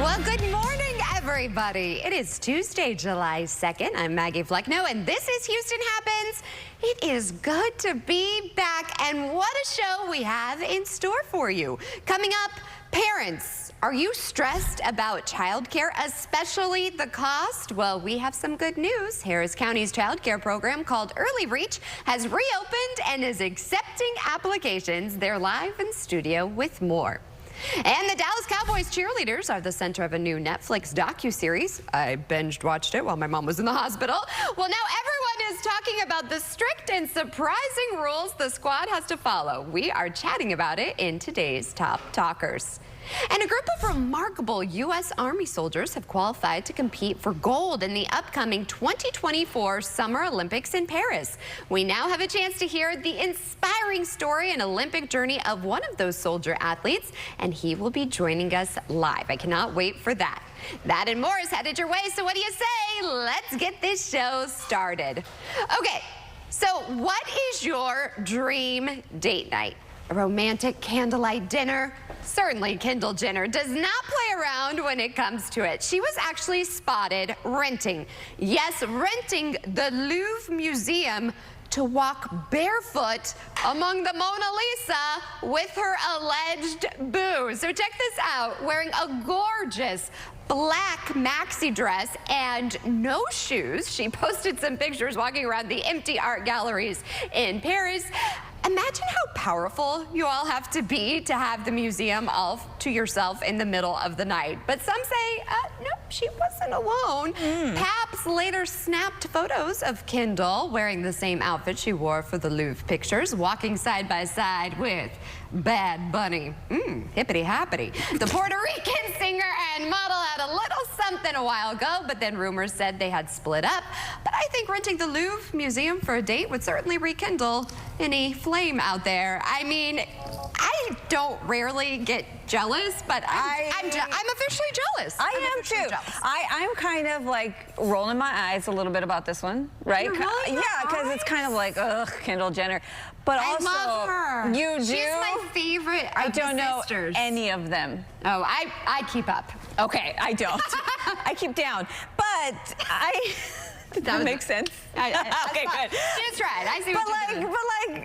Well, good morning, everybody. It is Tuesday, July 2nd. I'm Maggie Flecknoe, and this is Houston Happens. It is good to be back, and what a show we have in store for you. Coming up, parents, are you stressed about childcare, especially the cost? Well, we have some good news. Harris County's childcare program called Early Reach has reopened and is accepting applications. They're live in studio with more. And the Dallas Cowboys cheerleaders are the center of a new Netflix docuseries. I binge watched it while my mom was in the hospital. Well, now everyone is talking about the strict and surprising rules the squad has to follow. We are chatting about it in today's Top Talkers. And a group of remarkable U.S. Army soldiers have qualified to compete for gold in the upcoming 2024 Summer Olympics in Paris. We now have a chance to hear the inspiring story and Olympic journey of one of those soldier athletes, and he will be joining us live. I cannot wait for that. That and more is headed your way, so what do you say? Let's get this show started. Okay, so what is your dream date night? A romantic candlelight dinner? Certainly Kendall Jenner does not play around when it comes to it. She was actually spotted renting the Louvre Museum to walk barefoot among the Mona Lisa with her alleged boo. So check this out, wearing a gorgeous black maxi dress and no shoes. She posted some pictures walking around the empty art galleries in Paris. Imagine how powerful you all have to be to have the museum all to yourself in the middle of the night. But some say, nope, she wasn't alone. Paps later snapped photos of Kendall wearing the same outfit she wore for the Louvre pictures, walking side by side with Bad Bunny. Hippity happity. The Puerto Rican singer and model had a little something a while ago, but then rumors said they had split up. But I think renting the Louvre Museum for a date would certainly rekindle any flame out there. I mean, I don't rarely get jealous, but I'm officially jealous. I am too. I'm kind of like rolling my eyes a little bit about this one, right? Yeah, because it's kind of like, ugh, Kendall Jenner. But I also, love her. You do? She's my favorite of I don't know sisters. any of them. Oh, I keep up. Okay, I don't. I keep down. But that makes sense. Okay, good. Just right. I see what you're doing.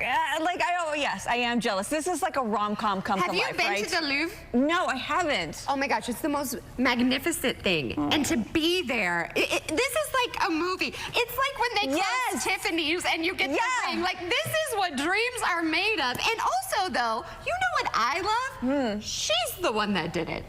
Yes, I am jealous. This is like a rom-com come to life, right? Have you been to the Louvre? No, I haven't. Oh my gosh, it's the most magnificent thing. And to be there, this is like a movie. It's like when they close Tiffany's and you get the ring. Like, this is what dreams are made of. And also, though, you know what I love? She's the one that did it.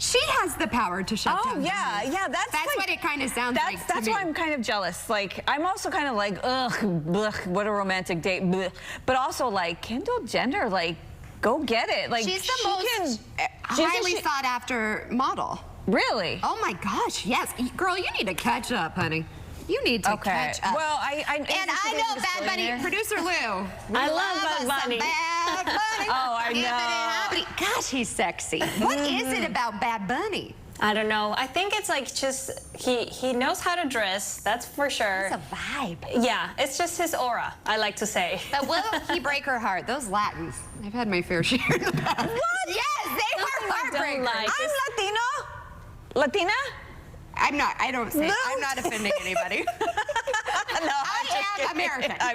She has the power to shut down. Oh, yeah, that's like, what it kind of sounds like to me. That's why I'm kind of jealous. Like, I'm also kind of like, ugh, blech, what a romantic date. Blech. But also, like, Kendall Jenner, like, go get it. Like, she's the most highly sought after model. Really? Oh my gosh, yes. Girl, you need to catch up, honey. You need to catch up. Well, I know Bad Bunny, producer Lou. I love Bad Bunny. Bad Bunny. Oh, I know. Gosh, he's sexy. What is it about Bad Bunny? I don't know. I think it's like just he knows how to dress. That's for sure. It's a vibe. Yeah, it's just his aura, I like to say. But will he break her heart? Those Latins. I've had my fair share in the past. What? Yes, they were heartbreakers. I'm Latino. Latina? I'm not. I don't say. No. I'm not offending anybody. No, I am American. I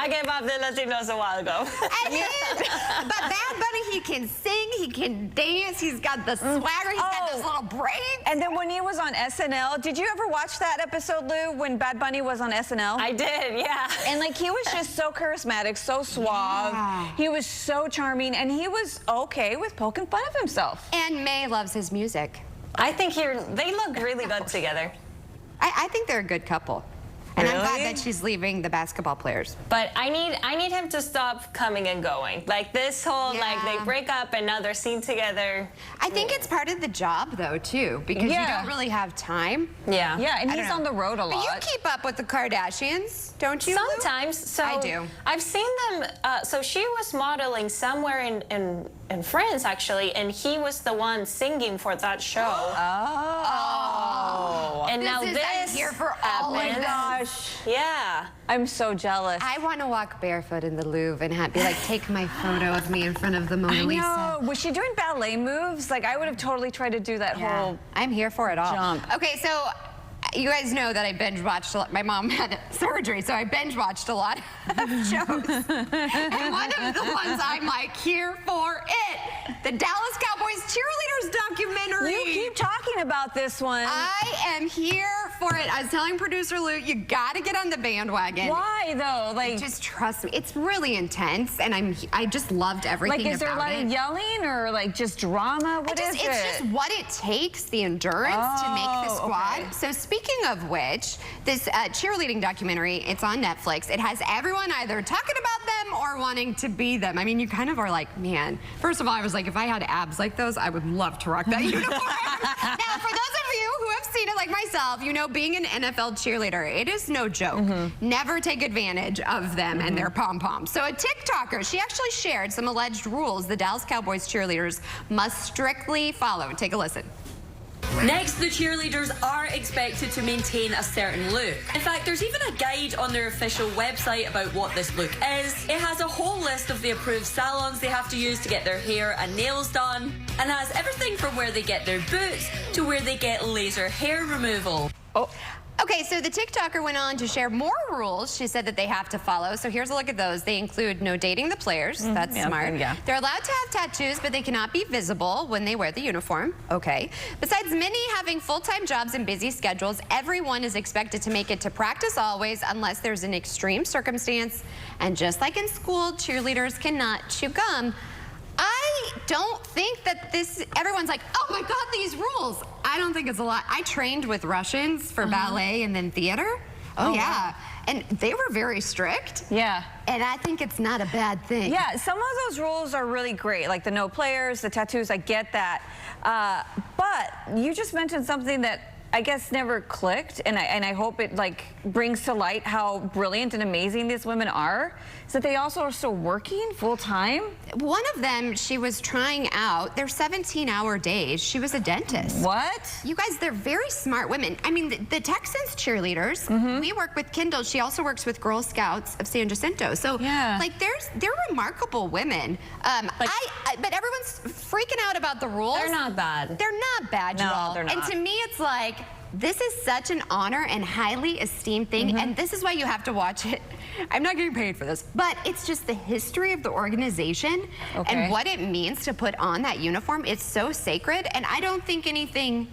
gave up the Latinos a while ago. But Bad Bunny, he can sing, he can dance, he's got the swagger, he's got those little braids. And then when he was on SNL, did you ever watch that episode, Lou, when Bad Bunny was on SNL? I did, yeah. And like he was just so charismatic, so suave. Yeah. He was so charming, and he was okay with poking fun of himself. And May loves his music. I think they look really good together. I think they're a good couple. And I'm glad that she's leaving the basketball players. But I need him to stop coming and going. Like this whole, like they break up and now they're seen together. I think it's part of the job though too, because you don't really have time. Yeah. Yeah, and he's on the road a lot. But you keep up with the Kardashians, don't you? Sometimes. So I do. I've seen them, so she was modeling somewhere in France actually, and he was the one singing for that show. Oh. And now this here for all of happened. gosh. Yeah. I'm so jealous. I want to walk barefoot in the Louvre and be like, take my photo of me in front of the Mona Lisa. I know. Was she doing ballet moves? Like, I would have totally tried to do that whole I'm here for it all. jump. Okay, so you guys know that I binge watched a lot. My mom had surgery, so I binge watched a lot of shows. And one of the ones I'm like, here for it. The Dallas Cowboys cheerleaders documentary. You keep talking about this one. I am here for it. I was telling producer Lou, you gotta get on the bandwagon. Why though? Like, Just trust me. It's really intense, and I just loved everything like, is there a about lot it. of yelling or like just drama? What is It's it? just what it takes, the endurance to make the squad. Okay. So speaking of which, this cheerleading documentary, it's on Netflix. It has everyone either talking about them or wanting to be them. I mean, you kind of are like, man, first of all, I was like, if I had abs like those, I would love to rock that uniform. Now, for those of you who have seen it like myself, you know, being an NFL cheerleader, it is no joke. Never take advantage of them and their pom-poms. So a TikToker, she actually shared some alleged rules the Dallas Cowboys cheerleaders must strictly follow. Take a listen. Next, the cheerleaders are expected to maintain a certain look. In fact, there's even a guide on their official website about what this look is. It has a whole list of the approved salons they have to use to get their hair and nails done, and has everything from where they get their boots to where they get laser hair removal. Okay, so the TikToker went on to share more rules she said that they have to follow. So here's a look at those. They include no dating the players. That's smart. Yeah. They're allowed to have tattoos, but they cannot be visible when they wear the uniform. Okay. Besides many having full-time jobs and busy schedules, everyone is expected to make it to practice always unless there's an extreme circumstance. And just like in school, cheerleaders cannot chew gum. I don't think that everyone's like, oh my God, these rules. I don't think it's a lot. I trained with Russians for ballet and then theater. Oh yeah. Wow. And they were very strict. Yeah. And I think it's not a bad thing. Yeah, some of those rules are really great, like the no players, the tattoos, I get that. But you just mentioned something that I guess never clicked, and I hope it like brings to light how brilliant and amazing these women are, is that they also are still working full time. One of them, she was trying out their 17-hour days. She was a dentist. What? You guys, they're very smart women. I mean, the Texans cheerleaders, we work with Kendall. She also works with Girl Scouts of San Jacinto. So, like, they're remarkable women. But everyone's freaking out about the rules. They're not bad. They're not bad, y'all. They're not. And to me, it's like, this is such an honor and highly esteemed thing, and this is why you have to watch it. I'm not getting paid for this, but it's just the history of the organization and what it means to put on that uniform. It's so sacred, and I don't think anything.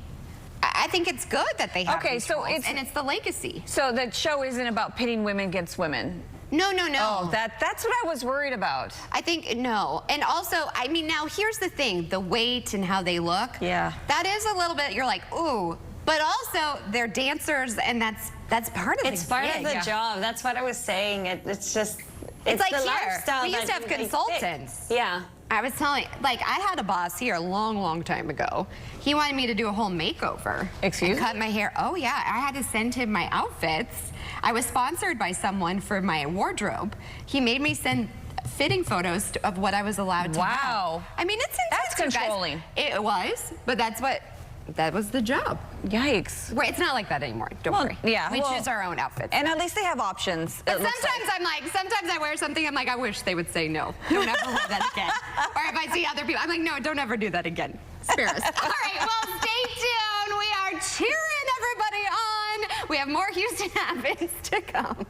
I think it's good that they have these rules, and it's the legacy. So the show isn't about pitting women against women. No, no, no. Oh, that's what I was worried about. I think, no. And also, I mean, now here's the thing, the weight and how they look. Yeah. That is a little bit, you're like, ooh. But also, they're dancers, and that's part of It's part of the job. That's what I was saying. It's just, it's like the here, lifestyle. we used to have that they consultants. pick. Yeah. I was telling, like, I had a boss here a long, long time ago. He wanted me to do a whole makeover. Excuse me? Cut my hair. Oh, yeah. I had to send him my outfits. I was sponsored by someone for my wardrobe. He made me send fitting photos of what I was allowed to have. Wow. I mean, it's intense, That's you guys. controlling. It was, but that was the job. Yikes. Wait, it's not like that anymore. Don't worry. Yeah. We choose our own outfits. And at least they have options. But sometimes I wear something, I'm like, I wish they would say no. Don't ever wear that again. Or if I see other people, I'm like, no, don't ever do that again. Spare us. All right, well, stay tuned. We are cheering everybody on. We have more Houston Happens to come.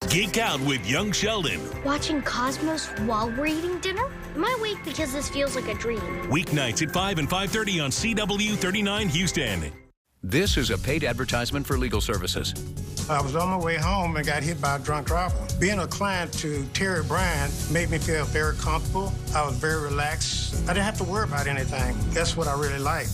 Geek Out with Young Sheldon. Watching Cosmos while we're eating dinner? Am I awake because this feels like a dream? Weeknights at 5 and 5:30 on CW 39 Houston. This is a paid advertisement for legal services. I was on my way home and got hit by a drunk driver. Being a client to Terry Bryan made me feel very comfortable. I was very relaxed. I didn't have to worry about anything. That's what I really like.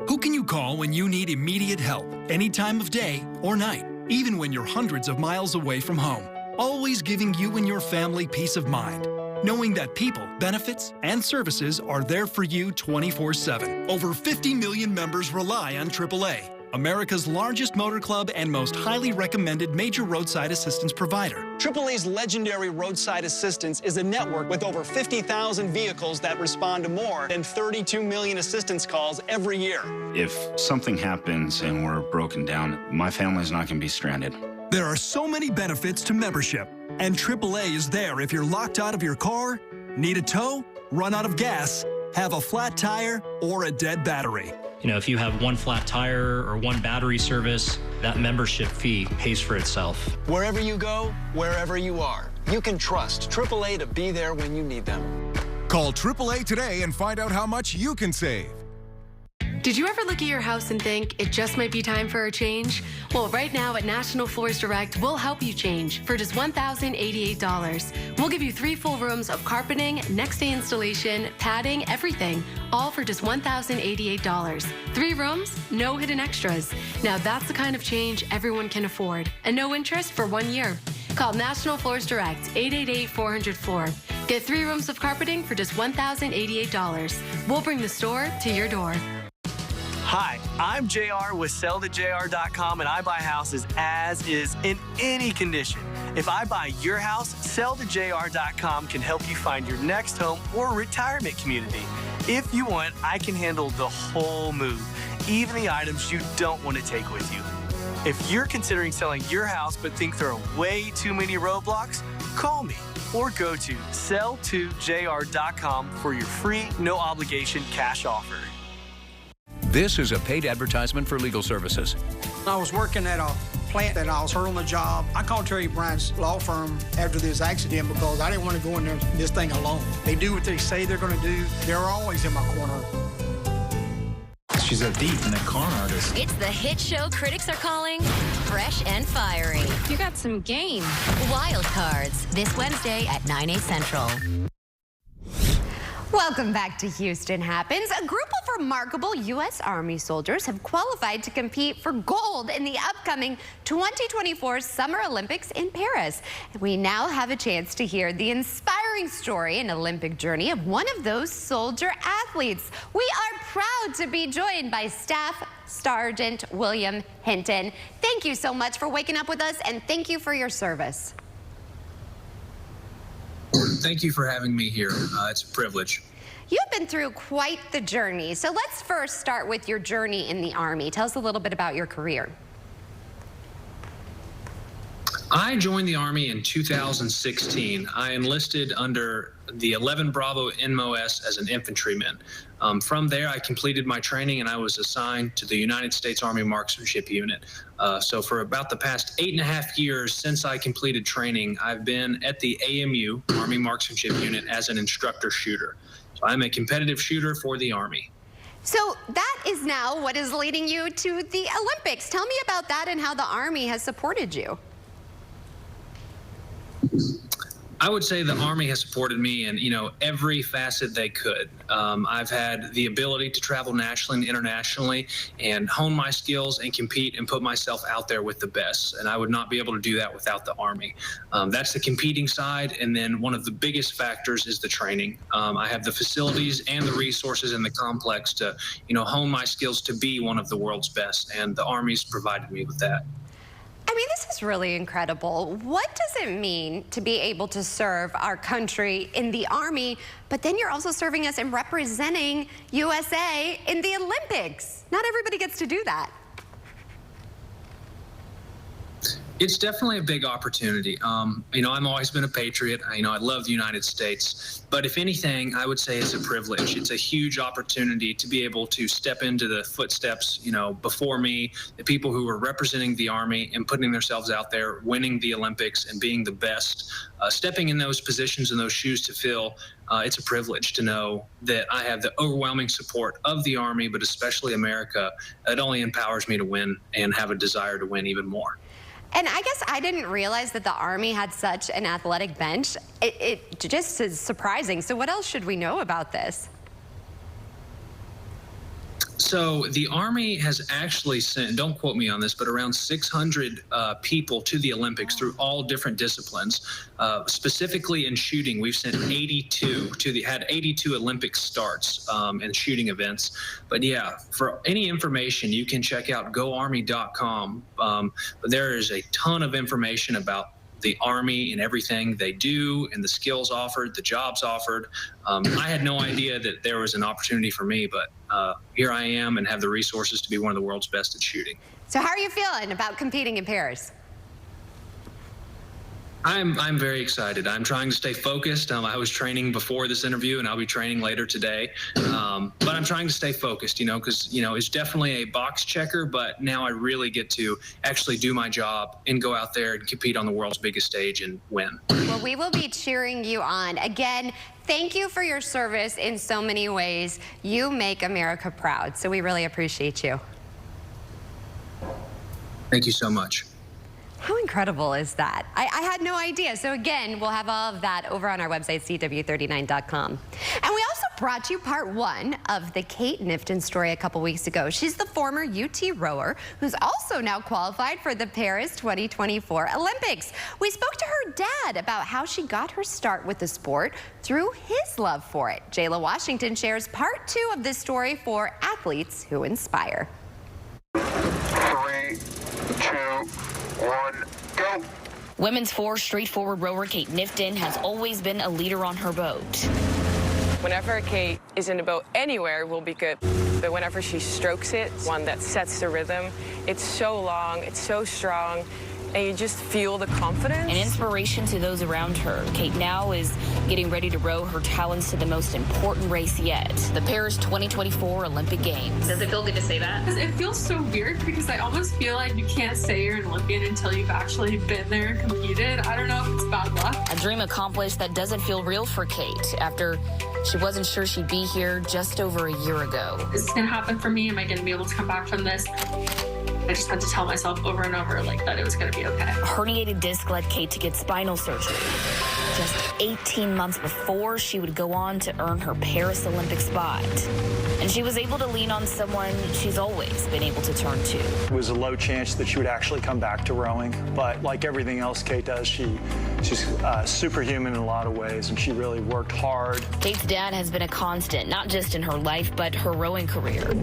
Who can you call when you need immediate help, any time of day or night, even when you're hundreds of miles away from home? Always giving you and your family peace of mind, knowing that people, benefits, and services are there for you 24/7. Over 50 million members rely on AAA. America's largest motor club and most highly recommended major roadside assistance provider. AAA's legendary roadside assistance is a network with over 50,000 vehicles that respond to more than 32 million assistance calls every year. If something happens and we're broken down, my family's not going to be stranded. There are so many benefits to membership, and AAA is there if you're locked out of your car, need a tow, run out of gas, have a flat tire, or a dead battery. You know, if you have one flat tire or one battery service, that membership fee pays for itself. Wherever you go, wherever you are, you can trust AAA to be there when you need them. Call AAA today and find out how much you can save. Did you ever look at your house and think it just might be time for a change? Well, right now at National Floors Direct, we'll help you change for just $1,088. We'll give you 3 full rooms of carpeting, next day installation, padding, everything, all for just $1,088. 3 rooms, no hidden extras. Now that's the kind of change everyone can afford, and no interest for 1 year. Call National Floors Direct, 888-400-FLOOR. Get 3 rooms of carpeting for just $1,088. We'll bring the store to your door. Hi, I'm JR with SellToJR.com, and I buy houses as is in any condition. If I buy your house, SellToJR.com can help you find your next home or retirement community. If you want, I can handle the whole move, even the items you don't want to take with you. If you're considering selling your house but think there are way too many roadblocks, call me or go to SellToJR.com for your free, no-obligation cash offer. This is a paid advertisement for legal services. I was working at a plant that I was hurt on the job. I called Terry Bryant's law firm after this accident because I didn't want to go in there this thing alone. They do what they say they're going to do. They're always in my corner. She's a thief and a con artist. It's the hit show critics are calling Fresh and Fiery. You got some game. Wild Cards, this Wednesday at 9/8 Central. Welcome back to Houston Happens. A group of remarkable U.S. Army soldiers have qualified to compete for gold in the upcoming 2024 Summer Olympics in Paris. We now have a chance to hear the inspiring story and Olympic journey of one of those soldier athletes. We are proud to be joined by Staff Sergeant William Hinton. Thank you so much for waking up with us, and thank you for your service. Thank you for having me here. It's a privilege. You've been through quite the journey. So let's first start with your journey in the Army. Tell us a little bit about your career. I joined the Army in 2016. I enlisted under the 11 Bravo NMOS as an infantryman. From there, I completed my training and I was assigned to the United States Army Marksmanship Unit. So for about the past 8.5 years since I completed training, I've been at the AMU, Army Marksmanship Unit, as an instructor shooter. So I'm a competitive shooter for the Army. So that is now what is leading you to the Olympics. Tell me about that and how the Army has supported you. I would say the Army has supported me in, every facet they could. I've had the ability to travel nationally and internationally and hone my skills and compete and put myself out there with the best. And I would not be able to do that without the Army. That's the competing side. And then one of the biggest factors is the training. I have the facilities and the resources in the complex to, hone my skills to be one of the world's best. And the Army's provided me with that. I mean, this is really incredible. What does it mean to be able to serve our country in the Army, but then you're also serving us and representing USA in the Olympics? Not everybody gets to do that. It's definitely a big opportunity. I've always been a patriot. I love the United States. But if anything, I would say it's a privilege. It's a huge opportunity to be able to step into the footsteps, before me, the people who are representing the Army and putting themselves out there, winning the Olympics and being the best, stepping in those positions and those shoes to fill. It's a privilege to know that I have the overwhelming support of the Army, but especially America. It only empowers me to win and have a desire to win even more. And I guess I didn't realize that the Army had such an athletic bench. It just is surprising. So what else should we know about this? So the Army has actually sent, don't quote me on this, but around 600 people to the Olympics through all different disciplines. Specifically in shooting, we've sent 82 had 82 Olympic starts and shooting events. But yeah, for any information, you can check out goarmy.com. There is a ton of information about the Army and everything they do and the skills offered, the jobs offered. I had no idea that there was an opportunity for me, but here I am and have the resources to be one of the world's best at shooting. So how are you feeling about competing in Paris? I'm very excited. I'm trying to stay focused. I was training before this interview, and I'll be training later today. But I'm trying to stay focused, because, it's definitely a box checker, but now I really get to actually do my job and go out there and compete on the world's biggest stage and win. Well, we will be cheering you on. Again, thank you for your service in so many ways. You make America proud, so we really appreciate you. Thank you so much. How incredible is that? I had no idea. So again, we'll have all of that over on our website, CW39.com. And we also brought you part 1 of the Kate Nifton story a couple weeks ago. She's the former UT rower who's also now qualified for the Paris 2024 Olympics. We spoke to her dad about how she got her start with the sport through his love for it. Jayla Washington shares part 2 of this story for athletes who inspire. 3, 2, 1, go. Women's 4 straightforward rower Kate Nifton has always been a leader on her boat. Whenever Kate is in a boat anywhere, will be good. But whenever she strokes it, one that sets the rhythm, it's so long, it's so strong, and you just feel the confidence. An inspiration to those around her. Kate now is getting ready to row her talents to the most important race yet, the Paris 2024 Olympic Games. Does it feel good to say that? Because it feels so weird, because I almost feel like you can't say you're an Olympian until you've actually been there and competed. I don't know if it's bad luck. A dream accomplished that doesn't feel real for Kate after she wasn't sure she'd be here just over a year ago. Is this going to happen for me? Am I going to be able to come back from this? I just had to tell myself over and over that it was going to be okay. A herniated disc led Kate to get spinal surgery. Just 18 months before she would go on to earn her Paris Olympic spot. And she was able to lean on someone she's always been able to turn to. It was a low chance that she would actually come back to rowing, but like everything else Kate does, she's superhuman in a lot of ways, and she really worked hard. Kate's dad has been a constant, not just in her life, but her rowing career.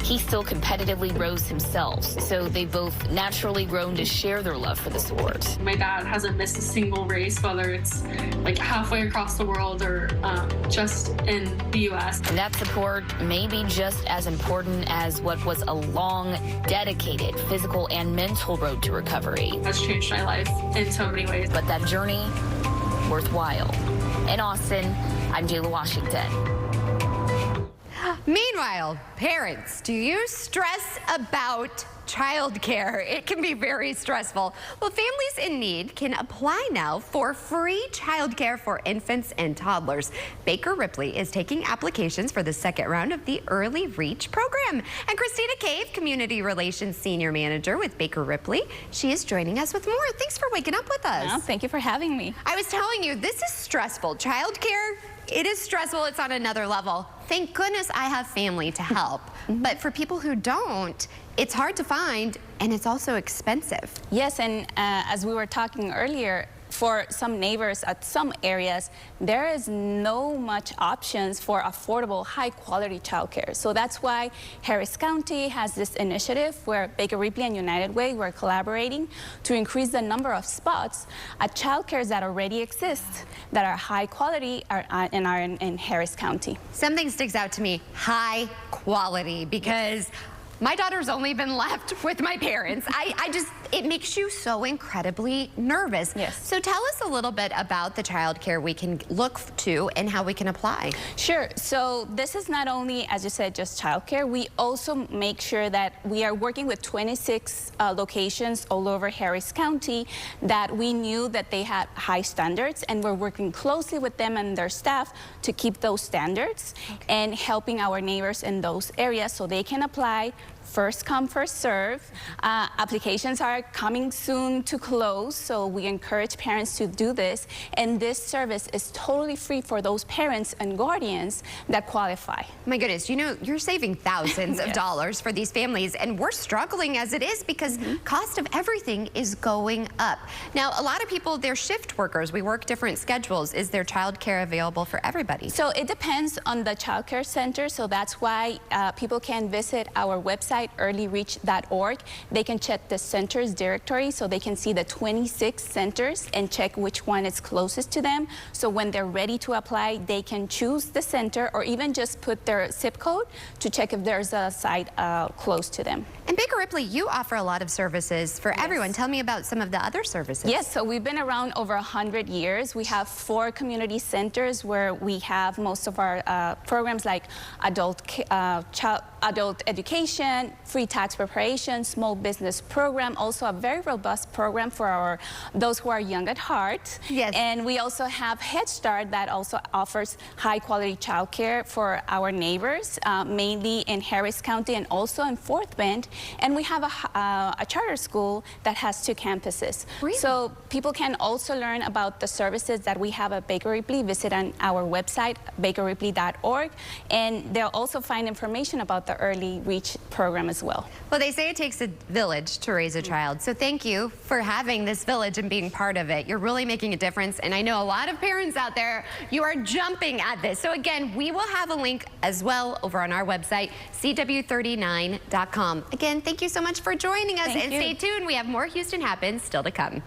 He still competitively rows himself, so they've both naturally grown to share their love for the sport. My dad hasn't missed a single race, whether it's like halfway across the world or just in the U.S. And that support may be just as important as what was a long, dedicated physical and mental road to recovery. It has changed my life in so many ways. But that journey, worthwhile. In Austin, I'm Jayla Washington. Meanwhile, parents, do you stress about childcare? It can be very stressful. Well, families in need can apply now for free childcare for infants and toddlers. Baker Ripley is taking applications for the second round of the Early Reach program. And Christina Cave, Community Relations Senior Manager with Baker Ripley, she is joining us with more. Thanks for waking up with us. No, thank you for having me. I was telling you, this is stressful. Childcare, it is stressful. It's on another level. Thank goodness I have family to help. But for people who don't, it's hard to find, and it's also expensive. Yes, and as we were talking earlier, for some neighbors at some areas, there is no much options for affordable, high-quality childcare. So that's why Harris County has this initiative where Baker Ripley and United Way were collaborating to increase the number of spots at childcares that already exist, that are high quality and are in Harris County. Something sticks out to me, high quality, because my daughter's only been left with my parents. It makes you so incredibly nervous. Yes. So tell us a little bit about the childcare we can look to and how we can apply. Sure. So this is not only, as you said, just childcare. We also make sure that we are working with 26 locations all over Harris County that we knew that they had high standards, and we're working closely with them and their staff to keep those standards and helping our neighbors in those areas so they can apply first come, first serve. Applications are coming soon to close, so we encourage parents to do this. And this service is totally free for those parents and guardians that qualify. My goodness, you know, you're saving thousands of dollars for these families, and we're struggling as it is because cost of everything is going up. Now, a lot of people, they're shift workers. We work different schedules. Is there child care available for everybody? So it depends on the child care center, so that's why people can visit our website, earlyreach.org. They can check the center's directory so they can see the 26 centers and check which one is closest to them. So when they're ready to apply, they can choose the center or even just put their zip code to check if there's a site close to them. And Baker Ripley, you offer a lot of services for everyone. Tell me about some of the other services. Yes, so we've been around over 100 years. We have 4 community centers where we have most of our programs like adult education, free tax preparation, small business program, also a very robust program for those who are young at heart. Yes. And we also have Head Start that also offers high quality childcare for our neighbors, mainly in Harris County and also in Fort Bend. And we have a charter school that has 2 campuses. Really? So people can also learn about the services that we have at Baker Ripley. Visit on our website, bakerripley.org, and they'll also find information about the Early Reach program as well. Well, they say it takes a village to raise a child, so thank you for having this village and being part of it. You're really making a difference, and I know a lot of parents out there, you are jumping at this. So again, we will have a link as well over on our website, cw39.com. Again, thank you so much for joining us, and stay tuned. We have more Houston Happens still to come.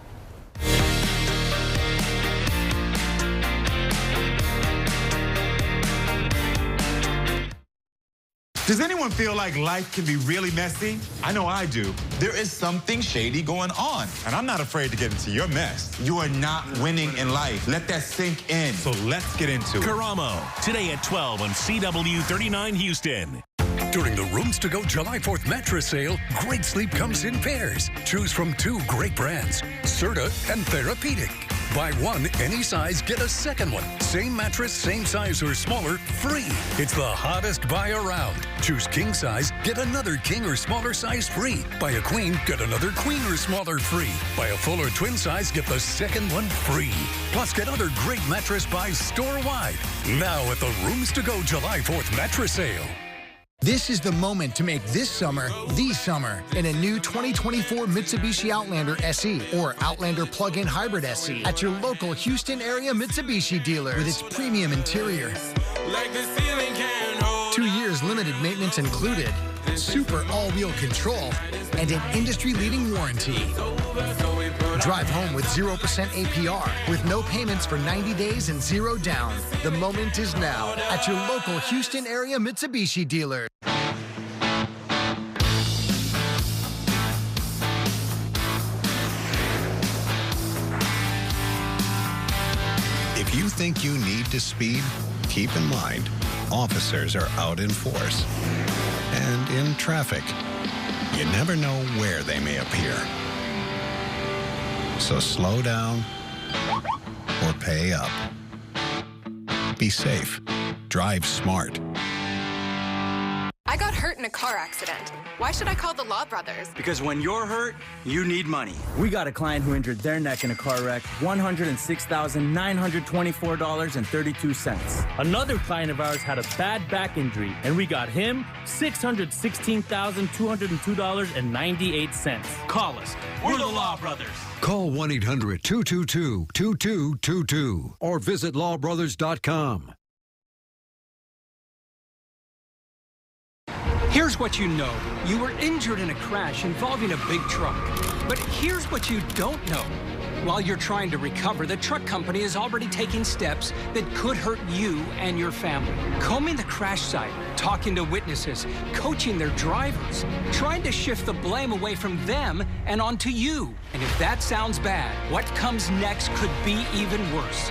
Does anyone feel like life can be really messy? I know I do. There is something shady going on. And I'm not afraid to get into your mess. You are not winning in life. Let that sink in. So let's get into it. Karamo, today at 12 on CW39 Houston. During the Rooms to Go July 4th mattress sale, great sleep comes in pairs. Choose from 2 great brands, Serta and Therapeutic. Buy one, any size, get a second one. Same mattress, same size or smaller, free. It's the hottest buy around. Choose king size, get another king or smaller size free. Buy a queen, get another queen or smaller free. Buy a full or twin size, get the second one free. Plus, get other great mattress buys store-wide. Now at the Rooms to Go July 4th mattress sale. This is the moment to make this summer the summer in a new 2024 Mitsubishi Outlander SE or Outlander Plug-in Hybrid SE at your local Houston area Mitsubishi dealer with its premium interior. 2 years limited maintenance included, super all-wheel control, and an industry-leading warranty. Drive home with 0% APR with no payments for 90 days and 0 down. The moment is now at your local Houston area Mitsubishi dealer. If you think you need to speed, keep in mind, officers are out in force and in traffic. You never know where they may appear. So slow down or pay up. Be safe. Drive smart. I got hurt in a car accident. Why should I call the Law Brothers? Because when you're hurt, you need money. We got a client who injured their neck in a car wreck, $106,924.32. Another client of ours had a bad back injury, and we got him $616,202.98. Call us. We're the Law Brothers. Call 1-800-222-2222 or visit lawbrothers.com. Here's what you know. You were injured in a crash involving a big truck. But here's what you don't know. While you're trying to recover, the truck company is already taking steps that could hurt you and your family. Combing the crash site, talking to witnesses, coaching their drivers, trying to shift the blame away from them and onto you. And if that sounds bad, what comes next could be even worse.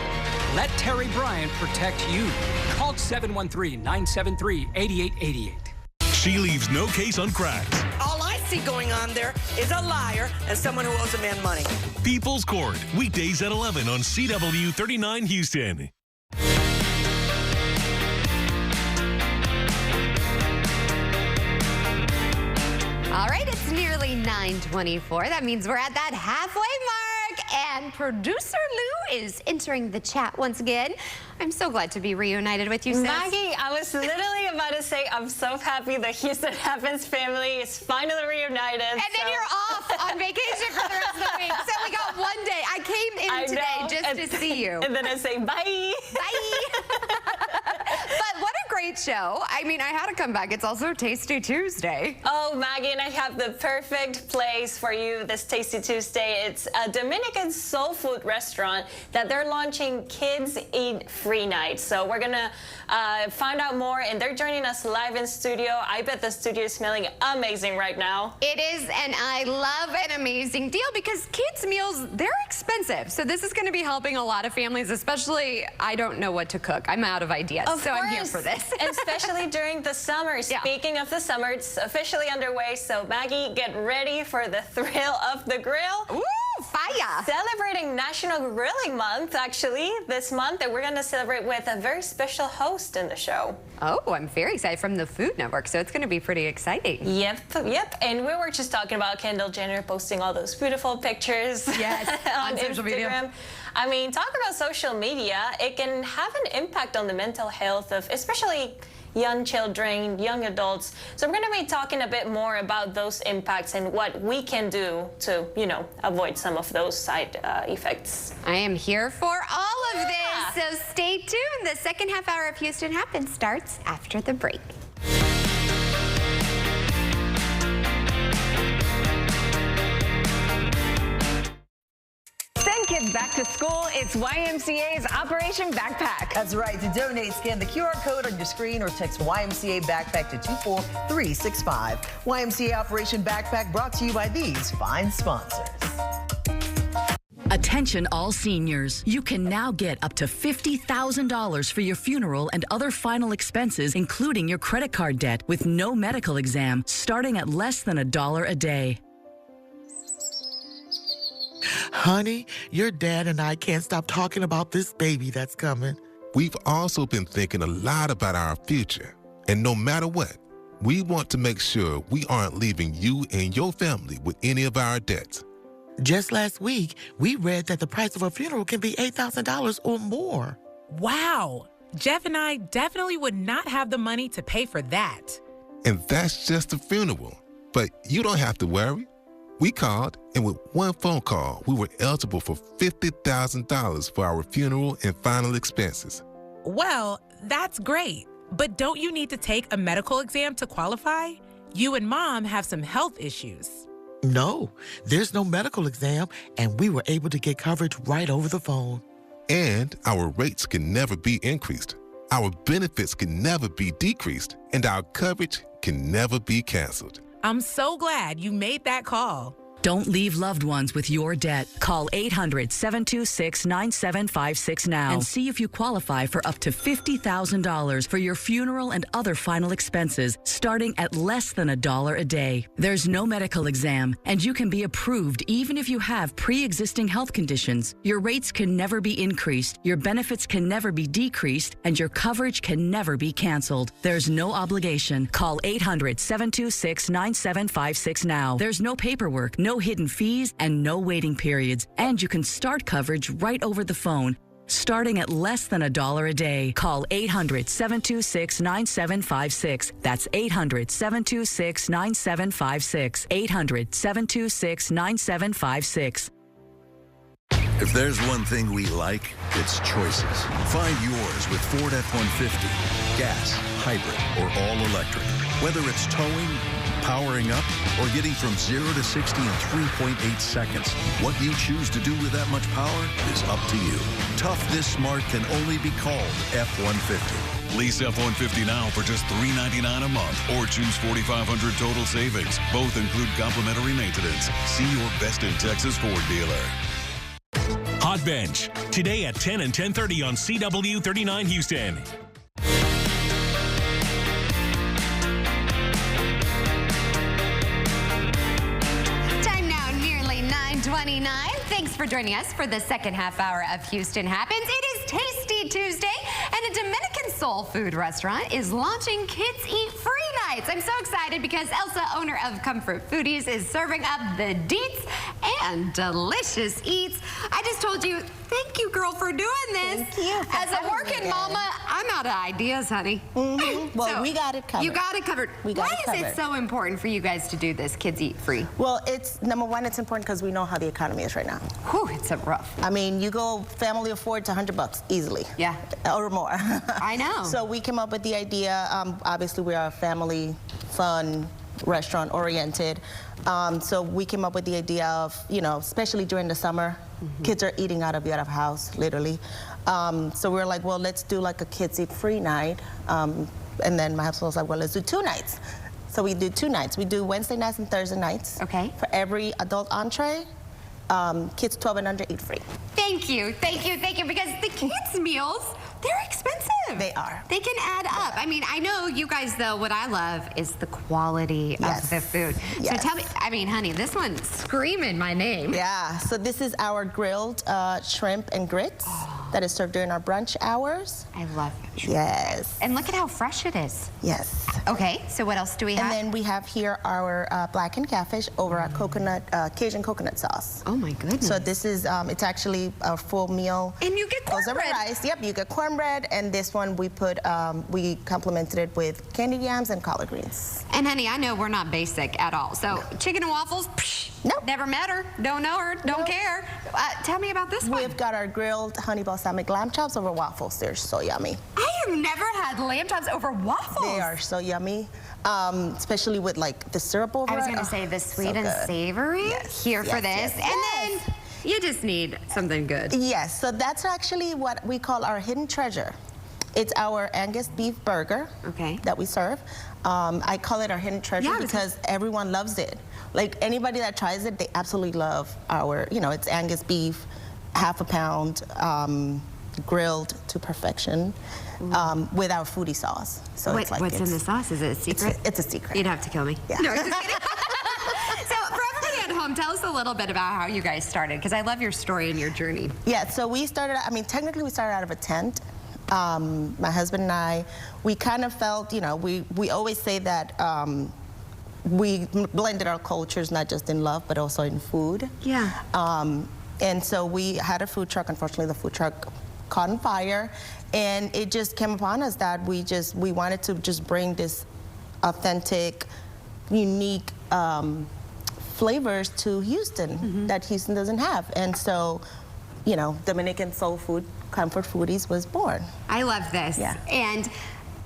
Let Terry Bryant protect you. Call 713-973-8888. She leaves no case uncracked. All I see going on there is a liar and someone who owes a man money. People's Court, weekdays at 11 on CW39 Houston. nearly 9:24. That means we're at that halfway mark, and producer Lou is entering the chat once again. I'm so glad to be reunited with you, sis. Maggie, I was literally about to say I'm so happy the Houston Happens family is finally reunited. And then you're off on vacation for the rest of the week. So we got one day. I came in today just to see you. And then I say bye. Bye. But what a great show. I mean, I had to come back. It's also Tasty Tuesday. Oh, Maggie, and I have the perfect place for you this Tasty Tuesday. It's a Dominican soul food restaurant that they're launching Kids Eat Free Night. So we're gonna find out more, and they're joining us live in studio. I bet the studio is smelling amazing right now. It is, and I love an amazing deal because kids' meals, they're expensive. So this is gonna be helping a lot of families, especially I don't know what to cook. I'm out of ideas, so I'm here for this. Especially during the summer. Speaking of the summer, it's officially underway. So Maggie, get ready for the thrill of the grill. Ooh, fire! Celebrating National Grilling Month, actually, this month, and we're going to celebrate with a very special host in the show. Oh, I'm very excited, from the Food Network, so it's going to be pretty exciting. Yep. And we were just talking about Kendall Jenner posting all those beautiful pictures on social media. I mean, talk about social media. It can have an impact on the mental health of especially young children, young adults. So we're going to be talking a bit more about those impacts and what we can do to, you know, avoid some of those side effects. I am here for all of this, so stay tuned. The second half hour of Houston Happens starts after the break. Send kids back to school. It's YMCA's Operation Backpack. That's right. To donate, scan the QR code on your screen or text YMCA Backpack to 24365. YMCA Operation Backpack brought to you by these fine sponsors. Attention all seniors. You can now get up to $50,000 for your funeral and other final expenses, including your credit card debt, with no medical exam, starting at less than $1 a day. Honey, your dad and I can't stop talking about this baby that's coming. We've also been thinking a lot about our future. And no matter what, we want to make sure we aren't leaving you and your family with any of our debts. Just last week, we read that the price of a funeral can be $8,000 or more. Wow. Jeff and I definitely would not have the money to pay for that. And that's just a funeral. But you don't have to worry. We called, and with one phone call, we were eligible for $50,000 for our funeral and final expenses. Well, that's great. But don't you need to take a medical exam to qualify? You and Mom have some health issues. No, there's no medical exam, and we were able to get coverage right over the phone. And our rates can never be increased. Our benefits can never be decreased, and our coverage can never be canceled. I'm so glad you made that call. Don't leave loved ones with your debt. Call 800-726-9756 now and see if you qualify for up to $50,000 for your funeral and other final expenses, starting at less than $1 a day. There's no medical exam, and you can be approved even if you have pre-existing health conditions. Your rates can never be increased, your benefits can never be decreased, and your coverage can never be canceled. There's no obligation. Call 800-726-9756 now. There's no paperwork, no hidden fees, and no waiting periods. And you can start coverage right over the phone, starting at less than $1 a day. Call 800-726-9756. That's 800-726-9756. 800-726-9756. If there's one thing we like, it's choices. Find yours with Ford F-150. Gas, hybrid, or all electric. Whether it's towing, powering up, or getting from 0 to 60 in 3.8 seconds, what you choose to do with that much power is up to you. Tough this smart can only be called F-150. Lease F-150 now for just $399 a month, or choose $4,500 total savings. Both include complimentary maintenance. See your best in Texas Ford dealer. Hot Bench, today at 10 and 10:30 on CW 39 Houston. Time now, nearly 9:29. Thanks for joining us for the second half hour of Houston Happens. It is Tasty Tuesday, and a Dominican soul food restaurant is launching Kids Eat Free Nights. I'm so excited because Elsa, owner of Comfort Foodies, is serving up the deets and delicious eats. I just told you, thank you, girl, for doing this. Thank you. As a working mama, I'm out of ideas, honey. Well, So, we got it covered. You got it covered. We got it Why is covered. it so important for you guys to do this Kids Eat Free? Well, it's number one, it's important because we know how the economy is right now. Whew, it's a rough. I mean, you go family of 4 to $100 easily. Yeah. Or more. I know. So we came up with the idea. Obviously, we are a family fun restaurant oriented. So we came up with the idea of, you know, especially during the summer, kids are eating out of the house, literally. So we were like, well, let's do like a Kids Eat Free night. And then my husband was like, well, let's do 2 nights. So we do 2 nights. We do Wednesday nights and Thursday nights. Okay. For every adult entree, kids 12 and under eat free. Thank you, thank you, thank you, because the kids' meals, they're expensive. They are. They can add up. I mean, I know you guys, though, what I love is the quality of the food. Yes. So tell me, I mean, honey, this one's screaming my name. Yeah, so this is our grilled shrimp and grits that is served during our brunch hours. I love it. Yes. And look at how fresh it is. Yes. Okay, so what else do we have? And then we have here our blackened catfish over a coconut, Cajun coconut sauce. Oh my goodness. So this is, it's actually a full meal. And you get cornbread. Rice. Yep, you get cornbread, and this one we put, we complemented it with candied yams and collard greens. And honey, I know we're not basic at all. So chicken and waffles, never met her, don't know her, don't care. Tell me about this one. We've got our grilled honey balsamic lamb chops over waffles. They're so yummy. I have never had lamb chops over waffles. They are so yummy, especially with like the syrup over it. I was going to say the sweet so and good. savory here for yes, this. yes. And then you just need something good. Yes, so that's actually what we call our hidden treasure. It's our Angus beef burger that we serve. I call it our hidden treasure because everyone loves it. Like anybody that tries it, they absolutely love our, you know, it's Angus beef, half a pound, grilled to perfection with our foodie sauce. So it's like what's in the sauce? Is it a secret? It's a secret. You'd have to kill me. Yeah. No, just kidding. So for everybody at home, tell us a little bit about how you guys started, because I love your story and your journey. Yeah, so we started, I mean, technically we started out of a tent. My husband and I, we kind of felt, you know, we always say that we blended our cultures, not just in love, but also in food. Yeah. And so we had a food truck. Unfortunately, the food truck caught on fire, and it just came upon us that we wanted to just bring this authentic, unique flavors to Houston that Houston doesn't have. And so, you know, Dominican Soul Food Comfort Foodies was born. I love this. Yeah. And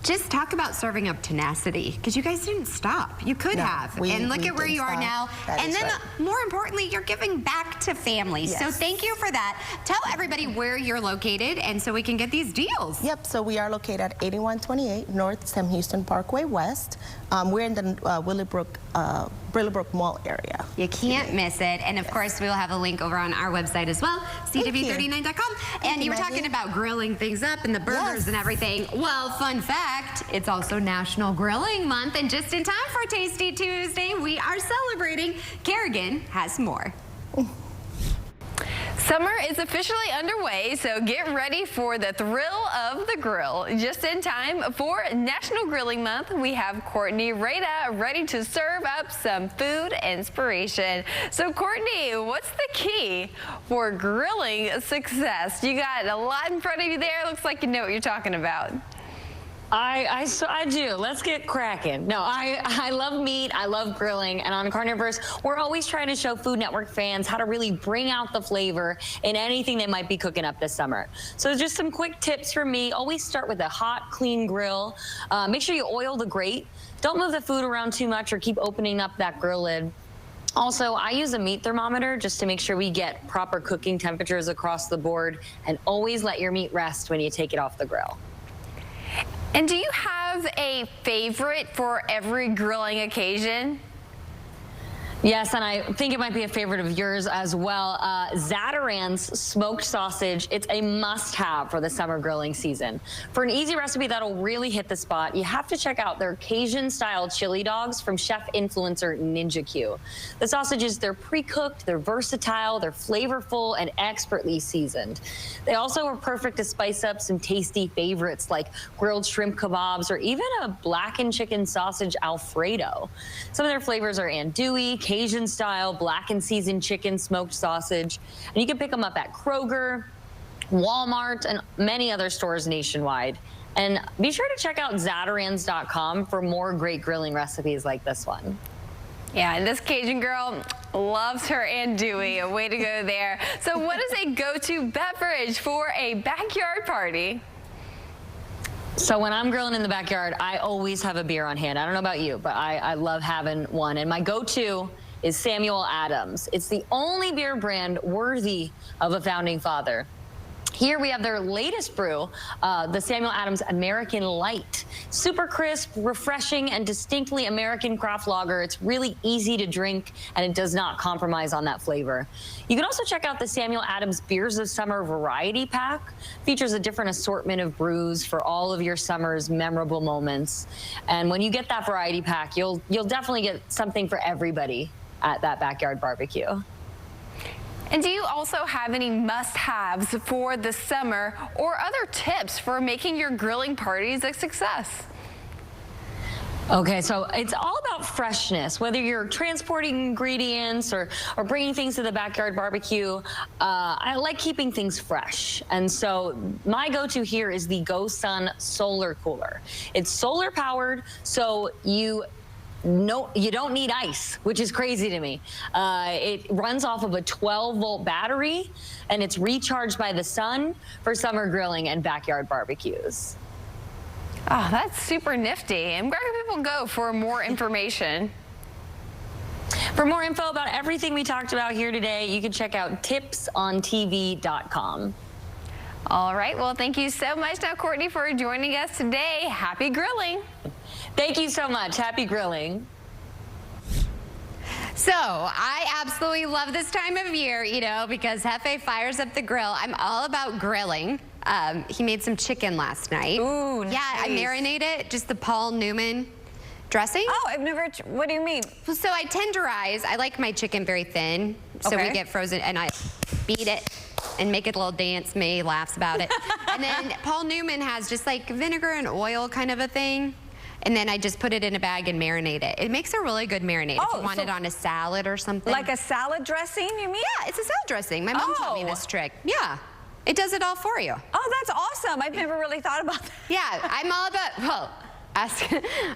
just talk about serving up tenacity, because you guys didn't stop. You could have. And look at where you are now. And then more importantly, you're giving back to families. So thank you for that. Tell everybody where you're located and so we can get these deals. Yep, so we are located at 8128 North Sam Houston Parkway West. We're in the Willowbrook Mall area. You can't miss it. And of course, we'll have a link over on our website as well, CW39.com. And you were talking about grilling things up and the burgers and everything. Well, fun fact, it's also National Grilling Month. And just in time for Tasty Tuesday, we are celebrating. Kerrigan has more. Summer is officially underway, so get ready for the thrill of the grill. Just in time for National Grilling Month, we have Courtney Rada ready to serve up some food inspiration. So Courtney, what's the key for grilling success? You got a lot in front of you there. Looks like you know what you're talking about. I do. Let's get cracking. No, I love meat. I love grilling. And on Carnivorous, we're always trying to show Food Network fans how to really bring out the flavor in anything they might be cooking up this summer. So just some quick tips from me. Always start with a hot, clean grill. Make sure you oil the grate. Don't move the food around too much or keep opening up that grill lid. Also, I use a meat thermometer just to make sure we get proper cooking temperatures across the board, and always let your meat rest when you take it off the grill. And do you have a favorite for every grilling occasion? Yes, and I think it might be a favorite of yours as well. Zatarain's smoked sausage. It's a must-have for the summer grilling season. For an easy recipe that'll really hit the spot, you have to check out their Cajun-style chili dogs from chef influencer Ninja Q. The sausages, they're pre-cooked, they're versatile, they're flavorful, and expertly seasoned. They also are perfect to spice up some tasty favorites like grilled shrimp kebabs or even a blackened chicken sausage Alfredo. Some of their flavors are andouille, Cajun style, blackened seasoned chicken, smoked sausage. And you can pick them up at Kroger, Walmart, and many other stores nationwide. And be sure to check out Zatarains.com for more great grilling recipes like this one. Yeah, and this Cajun girl loves her andouille. A way to go there. So what is a go-to beverage for a backyard party? So when I'm grilling in the backyard, I always have a beer on hand. I don't know about you, but I love having one. And my go-to is Samuel Adams. It's the only beer brand worthy of a founding father. Here we have their latest brew, the Samuel Adams American Light. Super crisp, refreshing, and distinctly American craft lager. It's really easy to drink, and it does not compromise on that flavor. You can also check out the Samuel Adams Beers of Summer Variety Pack. Features a different assortment of brews for all of your summer's memorable moments. And when you get that variety pack, you'll definitely get something for everybody at that backyard barbecue. And do you also have any must-haves for the summer or other tips for making your grilling parties a success? Okay, so it's all about freshness. Whether you're transporting ingredients or bringing things to the backyard barbecue, I like keeping things fresh. And so my go-to here is the GoSun Solar Cooler. It's solar powered, so you don't need ice, which is crazy to me. It runs off of a 12-volt battery, and it's recharged by the sun for summer grilling and backyard barbecues. Oh, that's super nifty. And where can people go for more information? For more info about everything we talked about here today, you can check out tipsontv.com. All right, well, thank you so much now, Courtney, for joining us today. Happy grilling. Thank you so much. Happy grilling. So I absolutely love this time of year, you know, because Hefe fires up the grill. I'm all about grilling. He made some chicken last night. Ooh, nice. Yeah, I marinate it, just the Paul Newman dressing. Oh, I've never, what do you mean? So I tenderize. I like my chicken very thin, so we get frozen, and I beat it and make it a little dance. May laughs about it. And then Paul Newman has just like vinegar and oil kind of a thing. And then I just put it in a bag and marinate it. It makes a really good marinade if you want it on a salad or something. Like a salad dressing, you mean? Yeah, it's a salad dressing. My mom taught me this trick. Yeah. It does it all for you. Oh, that's awesome. I've never really thought about that. Yeah, I'm all about, well,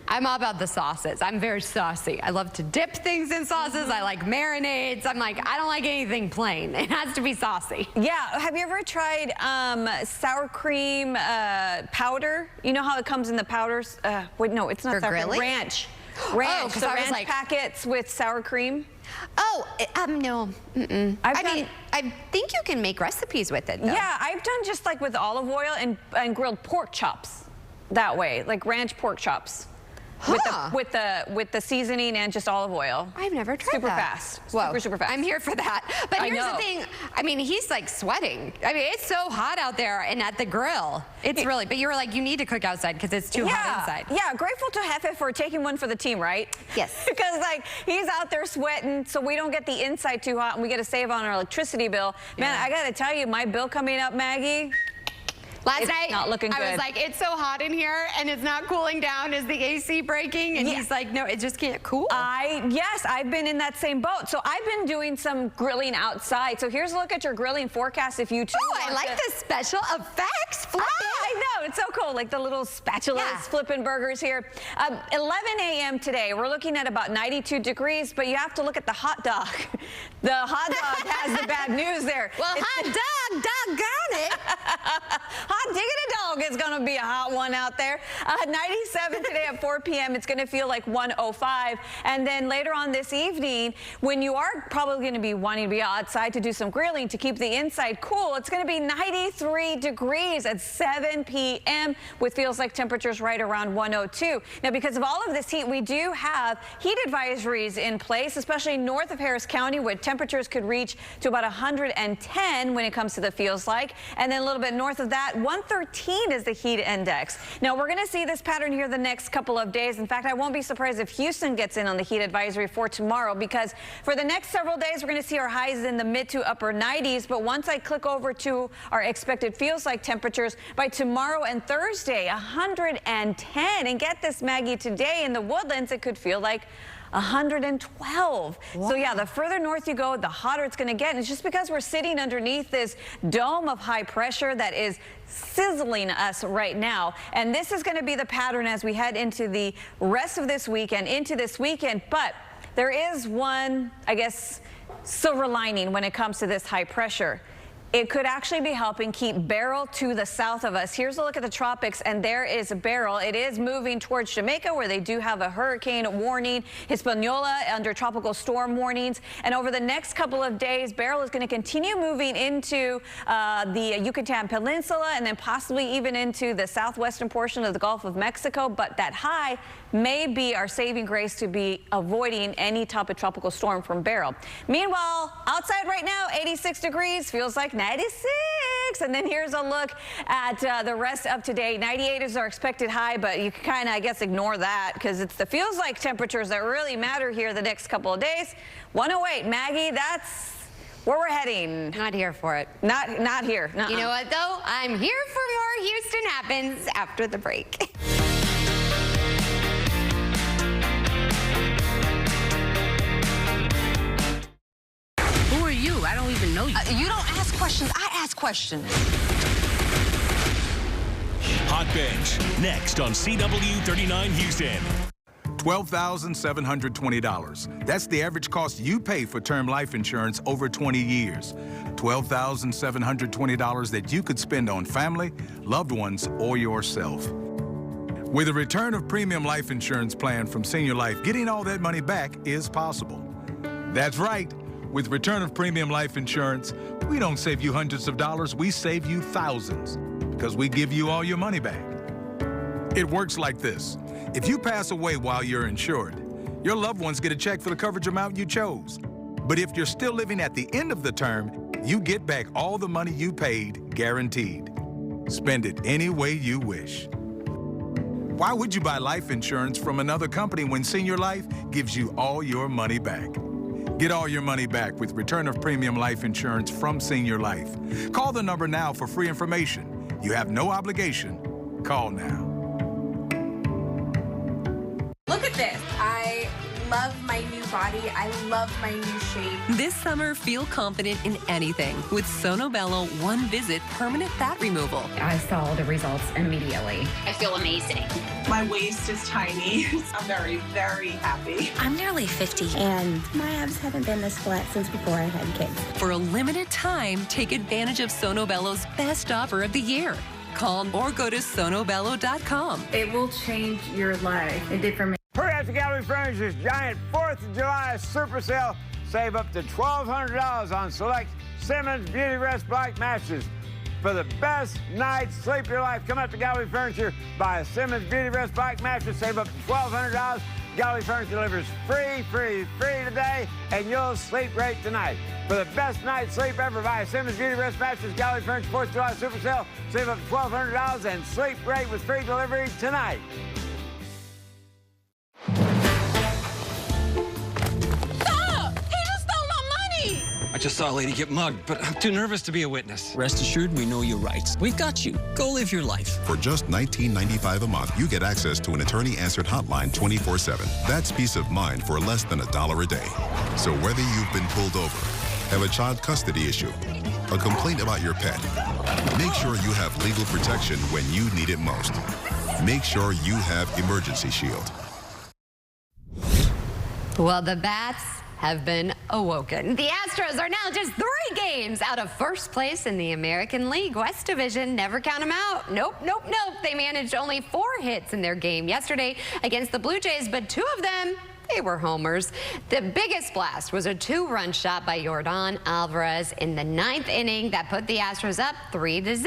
I'm all about the sauces. I'm very saucy. I love to dip things in sauces. I like marinades. I'm like, I don't like anything plain. It has to be saucy. Yeah. Have you ever tried sour cream powder? You know how it comes in the powders? Wait, no, it's not sour cream. Ranch. Ranch. Oh, the ranch like, packets with sour cream. Oh, no. I think you can make recipes with it, though. Yeah, I've done just like with olive oil and grilled pork chops. That way, like ranch pork chops, with the seasoning and just olive oil. I've never tried super that. Fast. Whoa. Super fast. I'm here for that. But here's the thing. I mean, he's like sweating. I mean, it's so hot out there and at the grill. It's really. But you were like, you need to cook outside because it's too hot inside. Yeah. Grateful to Hefe for taking one for the team, right? Yes. Because like he's out there sweating, so we don't get the inside too hot, and we get to save on our electricity bill. Man, I got to tell you, my bill coming up, Maggie. Last night, not looking good. I was like, it's so hot in here and it's not cooling down. Is the AC breaking? And he's like, no, it just can't cool. Yes, I've been in that same boat. So I've been doing some grilling outside. So here's a look at your grilling forecast if you too I like the special effects. I know, it's so cool. Like the little spatulas flipping burgers here. 11 a.m. today, we're looking at about 92 degrees, but you have to look at the hot dog. The hot dog has the bad news there. Well, hot dog, doggone it. Hot diggity dog is going to be a hot one out there. 97 today at 4 p.m. It's going to feel like 105. And then later on this evening, when you are probably going to be wanting to be outside to do some grilling to keep the inside cool, it's going to be 93 degrees at 7 7 p.m. with feels like temperatures right around 102. Now, because of all of this heat, we do have heat advisories in place, especially north of Harris County, where temperatures could reach to about 110 when it comes to the feels like. And then a little bit north of that, 113 is the heat index. Now, we're going to see this pattern here the next couple of days. In fact, I won't be surprised if Houston gets in on the heat advisory for tomorrow, because for the next several days, we're going to see our highs in the mid to upper 90s. But once I click over to our expected feels like temperatures, by tomorrow and Thursday, 110. And get this, Maggie, today in the Woodlands, it could feel like 112. Wow. So yeah, the further north you go, the hotter it's going to get. And it's just because we're sitting underneath this dome of high pressure that is sizzling us right now. And this is going to be the pattern as we head into the rest of this week and into this weekend. But there is one, I guess, silver lining when it comes to this high pressure. It could actually be helping keep Beryl to the south of us. Here's a look at the tropics, and there is Beryl. It is moving towards Jamaica, where they do have a hurricane warning. Hispaniola under tropical storm warnings. And over the next couple of days, Beryl is going to continue moving into the Yucatan Peninsula and then possibly even into the southwestern portion of the Gulf of Mexico. But that high may be our saving grace to be avoiding any type of tropical storm from Beryl. Meanwhile, outside right now, 86 degrees, feels like 96. And then here's a look at the rest of today. 98 is our expected high, but you can kind of, I guess, ignore that because it's the feels like temperatures that really matter here the next couple of days. 108, Maggie, that's where we're heading. Not here for it. Not here. You know what, though? I'm here for more Houston Happens after the break. Who are you? I don't even know you. You don't ask questions. I ask questions. Hot Bench, next on CW39 Houston. $12,720. That's the average cost you pay for term life insurance over 20 years. $12,720 that you could spend on family, loved ones, or yourself. With a return of premium life insurance plan from Senior Life, getting all that money back is possible. That's right. With return of premium life insurance, we don't save you hundreds of dollars, we save you thousands, because we give you all your money back. It works like this. If you pass away while you're insured, your loved ones get a check for the coverage amount you chose. But if you're still living at the end of the term, you get back all the money you paid, guaranteed. Spend it any way you wish. Why would you buy life insurance from another company when Senior Life gives you all your money back? Get all your money back with return of premium life insurance from Senior Life. Call the number now for free information. You have no obligation. Call now. Look at this. I love my new body. I love my new shape. This summer, feel confident in anything with Sonobello One Visit Permanent Fat Removal. I saw the results immediately. I feel amazing. My waist is tiny. I'm very, very happy. I'm nearly 50, and my abs haven't been this flat since before I had kids. For a limited time, take advantage of Sonobello's best offer of the year. Call or go to sonobello.com. It will change your life. It did for me. Hurry after Gallery Furniture's giant 4th of July super sale. Save up to $1,200 on select Simmons Beauty Rest Black mattresses. For the best night's sleep of your life, come out to Gallery Furniture, buy a Simmons Beauty Rest Black mattress, save up to $1,200. Gallery Furniture delivers free today, and you'll sleep great tonight. For the best night's sleep ever, buy a Simmons Beauty Rest mattress, Gallery Furniture 4th of July super sale. Save up to $1,200 and sleep great with free delivery tonight. I just saw a lady get mugged, but I'm too nervous to be a witness. Rest assured, we know your rights. We've got you. Go live your life. For just $19.95 a month, you get access to an attorney-answered hotline 24/7. That's peace of mind for less than $1 a day. So whether you've been pulled over, have a child custody issue, a complaint about your pet, make sure you have legal protection when you need it most. Make sure you have Emergency Shield. Well, the Bats have been awoken. The Astros are now just 3 games out of first place in the American League West Division. Never count them out. Nope. They managed only 4 hits in their game yesterday against the Blue Jays, but 2 of them they were homers. The biggest blast was a 2-run shot by Yordan Alvarez in the 9th inning that put the Astros up 3-0.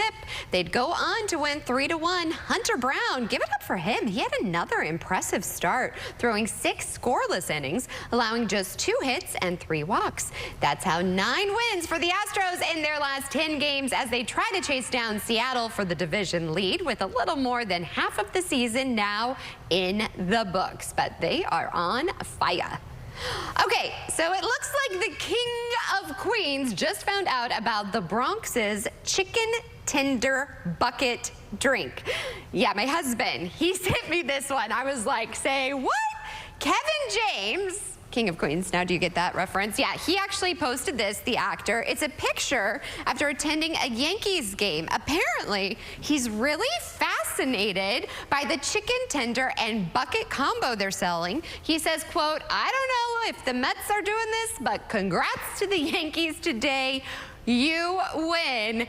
They'd go on to win 3-1. Hunter Brown, give it up for him. He had another impressive start, throwing 6 scoreless innings, allowing just 2 hits and 3 walks. That's how 9 wins for the Astros in their last 10 games as they try to chase down Seattle for the division lead with a little more than half of the season now in the books. But they are on fire. Okay, so it looks like the King of Queens just found out about the Bronx's chicken tender bucket drink. Yeah, my husband, he sent me this one. I was like, say what? Kevin James, King of Queens, now do you get that reference? Yeah, he actually posted this, the actor. It's a picture after attending a Yankees game. Apparently, he's really fascinated by the chicken tender and bucket combo they're selling. He says, quote, I don't know if the Mets are doing this, but congrats to the Yankees today. You win.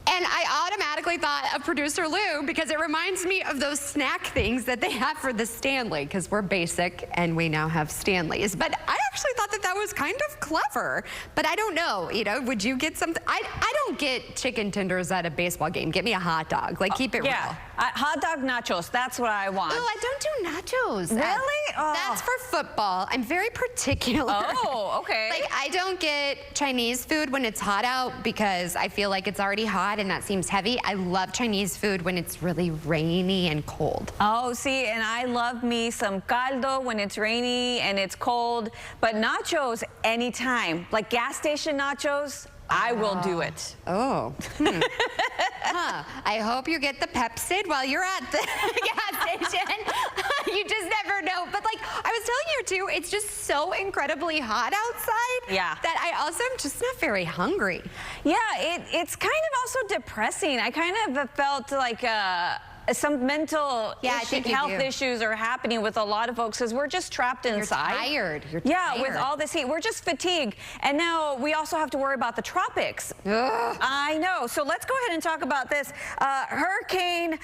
And I automatically thought of producer Lou because it reminds me of those snack things that they have for the Stanley, because we're basic and we now have Stanleys. But I actually thought that that was kind of clever. But I don't know, you know, would you get something? I don't get chicken tenders at a baseball game. Get me a hot dog. Like, keep it real. Hot dog nachos, that's what I want. Oh, I don't do nachos. Really? That's for football. I'm very particular. Oh, okay. Like, I don't get Chinese food when it's hot out because I feel like it's already hot and that seems heavy. I love Chinese food when it's really rainy and cold. Oh, see, and I love me some caldo when it's rainy and it's cold, but nachos anytime. Like gas station nachos, I will do it. Oh. I hope you get the Pepsid while you're at the gas station. You just never know. But like I was telling you too, it's just so incredibly hot outside that I also am just not very hungry. Yeah, it's kind of also depressing. I kind of felt like some mental health issues are happening with a lot of folks because we're just trapped inside. You're tired. Yeah, with all this heat. We're just fatigued. And now we also have to worry about the tropics. Ugh. I know. So let's go ahead and talk about this. Hurricane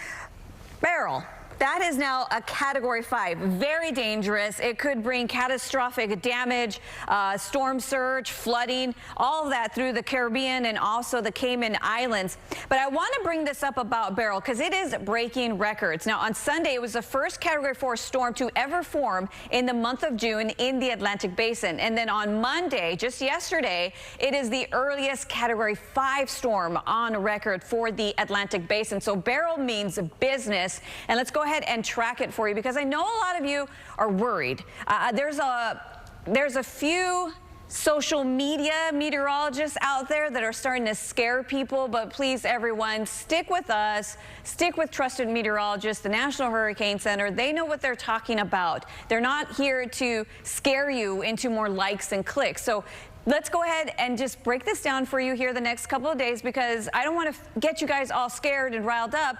Beryl. That is now a Category 5, very dangerous. It could bring catastrophic damage, storm surge, flooding, all of that through the Caribbean and also the Cayman Islands. But I want to bring this up about Beryl because it is breaking records. Now, on Sunday, it was the first Category 4 storm to ever form in the month of June in the Atlantic Basin. And then on Monday, just yesterday, it is the earliest Category 5 storm on record for the Atlantic Basin. So Beryl means business. And let's go ahead and track it for you because I know a lot of you are worried. There's a few social media meteorologists out there that are starting to scare people, but please, everyone, stick with us. Stick with trusted meteorologists, the National Hurricane Center. They know what they're talking about. They're not here to scare you into more likes and clicks. So let's go ahead and just break this down for you here the next couple of days because I don't want to get you guys all scared and riled up.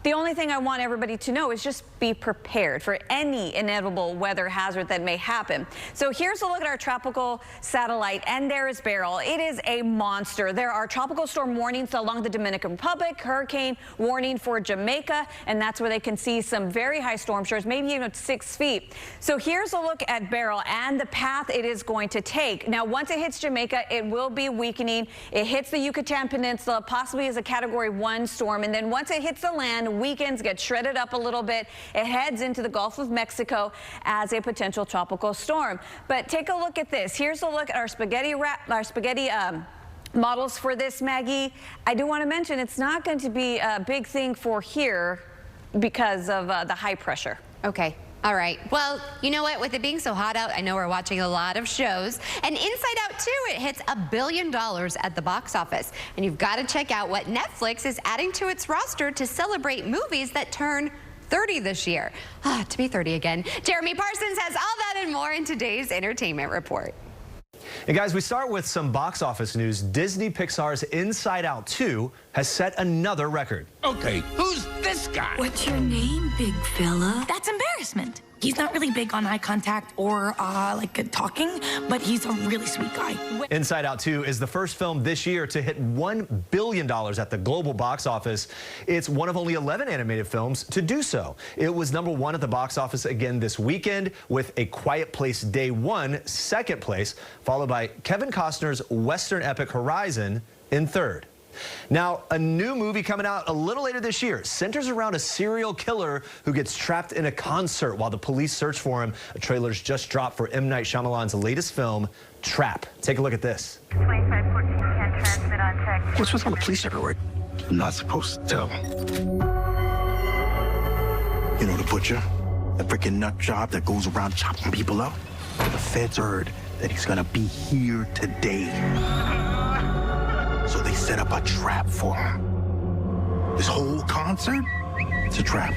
The only thing I want everybody to know is just be prepared for any inevitable weather hazard that may happen. So here's a look at our tropical satellite, and there is Beryl. It is a monster. There are tropical storm warnings along the Dominican Republic, hurricane warning for Jamaica, and that's where they can see some very high storm surge, maybe even 6 feet. So here's a look at Beryl and the path it is going to take. Now, once it hits Jamaica, it will be weakening. It hits the Yucatan Peninsula, possibly as a Category 1 storm, and then once it hits the land, weekends get shredded up a little bit. It heads into the Gulf of Mexico as a potential tropical storm. But take a look at this. Here's a look at our spaghetti models for this, Maggie. I do want to mention it's not going to be a big thing for here because of the high pressure. Okay. All right. Well, you know what? With it being so hot out, I know we're watching a lot of shows. And Inside Out 2, it hits $1 billion at the box office. And you've got to check out what Netflix is adding to its roster to celebrate movies that turn 30 this year. To be 30 again. Jeremy Parsons has all that and more in today's Entertainment Report. And guys, we start with some box office news. Disney Pixar's Inside Out 2 has set another record. Okay, who's this guy? What's your name, big fella? That's embarrassment. He's not really big on eye contact or like talking, but he's a really sweet guy. Inside Out 2 is the first film this year to hit $1 billion at the global box office. It's one of only 11 animated films to do so. It was #1 at the box office again this weekend with A Quiet Place Day 1, second place, followed by Kevin Costner's Western epic Horizon in third. Now, a new movie coming out a little later this year centers around a serial killer who gets trapped in a concert while the police search for him. A trailer's just dropped for M. Night Shyamalan's latest film, Trap. Take a look at this. 2514 can transmit on text. What's with all the police everywhere? I'm not supposed to tell. You know the butcher? The freaking nut job that goes around chopping people up? The feds heard that he's gonna be here today. So they set up a trap for him. This whole concert, it's a trap.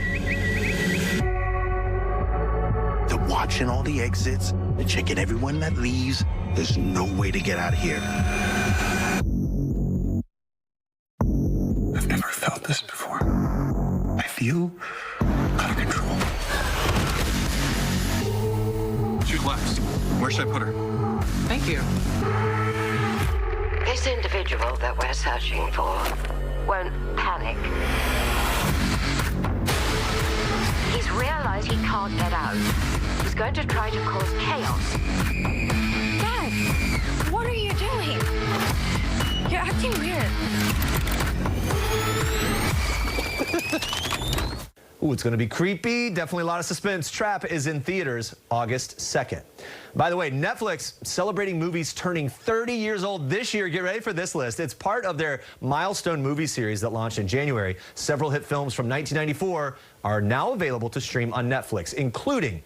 They're watching all the exits, they're checking everyone that leaves. There's no way to get out of here. I've never felt this before. I feel out of control. Shoot left. Where should I put her? Thank you. This individual that we're searching for won't panic. He's realized he can't get out. He's going to try to cause chaos. Dad, what are you doing? You're acting weird. Ooh, it's going to be creepy. Definitely a lot of suspense. Trap is in theaters August 2nd. By the way, Netflix celebrating movies turning 30 years old this year. Get ready for this list. It's part of their milestone movie series that launched in January. Several hit films from 1994 are now available to stream on Netflix, including